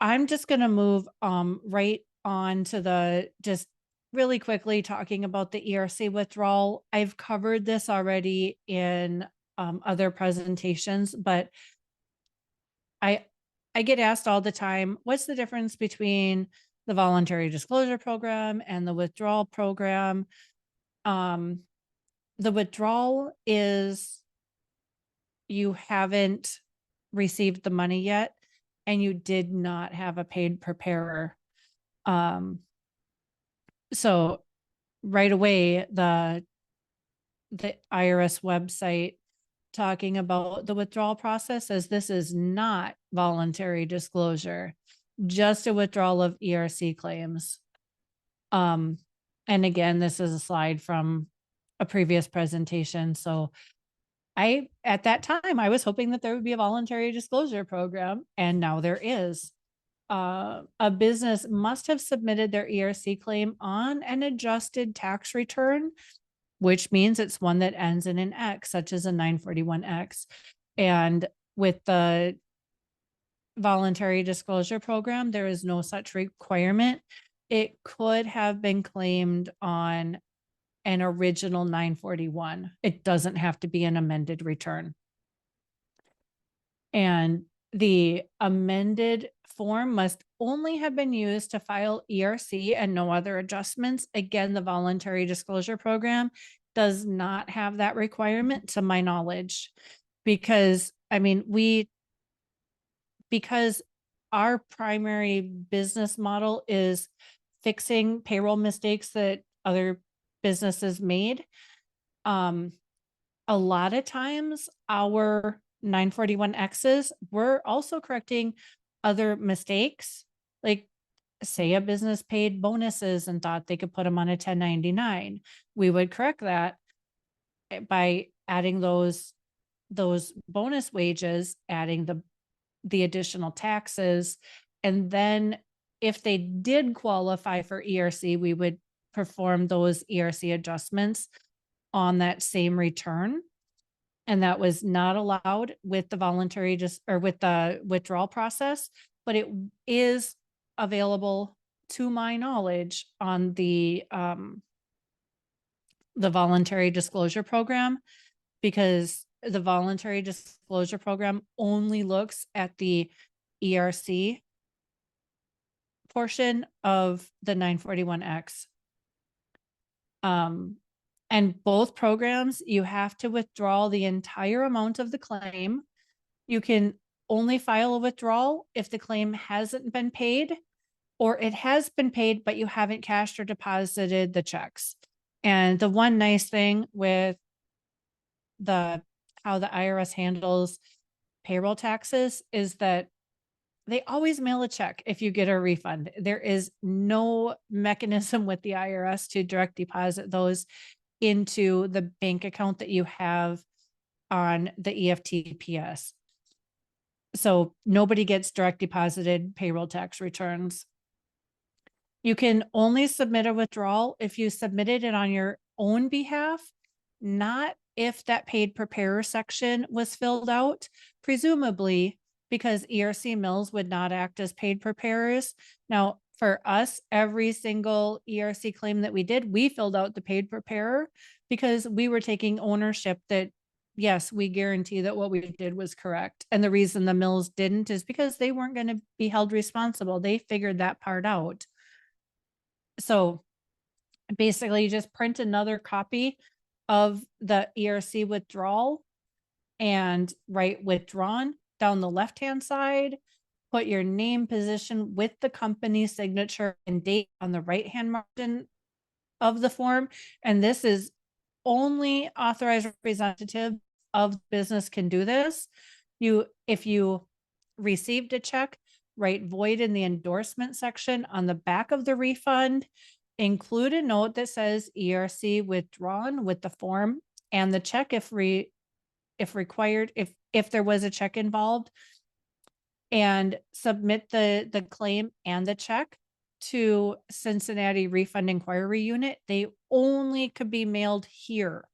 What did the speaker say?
I'm just going to move right on to the just really quickly talking about the ERC withdrawal. I've covered this already in other presentations, but I I get asked all the time, what's the difference between the voluntary disclosure program and the withdrawal program? Um, the withdrawal is you haven't received the money yet and you did not have a paid preparer. Um, so right away, the IRS website talking about the withdrawal process says this is not voluntary disclosure, just a withdrawal of ERC claims. And again, this is a slide from a previous presentation. So at that time, I was hoping that there would be a voluntary disclosure program, and now there is. A business must have submitted their ERC claim on an adjusted tax return, which means it's one that ends in an X, such as a 941X. And with the voluntary disclosure program, there is no such requirement. It could have been claimed on an original 941. It doesn't have to be an amended return. And the amended form must only have been used to file ERC and no other adjustments. Again, the voluntary disclosure program does not have that requirement to my knowledge, because because our primary business model is fixing payroll mistakes that other businesses made. A lot of times our 941Xs, we're also correcting other mistakes. Like, say a business paid bonuses and thought they could put them on a 1099. We would correct that by adding those bonus wages, adding the additional taxes. And then if they did qualify for ERC, we would perform those ERC adjustments on that same return. And that was not allowed with the voluntary with the withdrawal process, but it is available to my knowledge on the voluntary disclosure program, because the voluntary disclosure program only looks at the ERC portion of the 941X. And both programs, you have to withdraw the entire amount of the claim. You can only file a withdrawal if the claim hasn't been paid, or it has been paid, but you haven't cashed or deposited the checks. And the one nice thing with how the IRS handles payroll taxes is that they always mail a check if you get a refund. There is no mechanism with the IRS to direct deposit those into the bank account that you have on the EFTPS. So nobody gets direct deposited payroll tax returns. You can only submit a withdrawal if you submitted it on your own behalf, not if that paid preparer section was filled out, presumably because ERC mills would not act as paid preparers. Now, for us, every single ERC claim that we did, we filled out the paid preparer because we were taking ownership that, yes, we guarantee that what we did was correct. And the reason the mills didn't is because they weren't going to be held responsible. They figured that part out. So basically, you just print another copy of the ERC withdrawal and write withdrawn down the left-hand side, put your name, position with the company signature and date on the right-hand margin of the form. And this is only authorized representative of business can do this. If you received a check, write void in the endorsement section on the back of the refund. Include a note that says ERC withdrawn with the form and the check if required, if there was a check involved, and submit the claim and the check to Cincinnati Refund Inquiry Unit. They only could be mailed here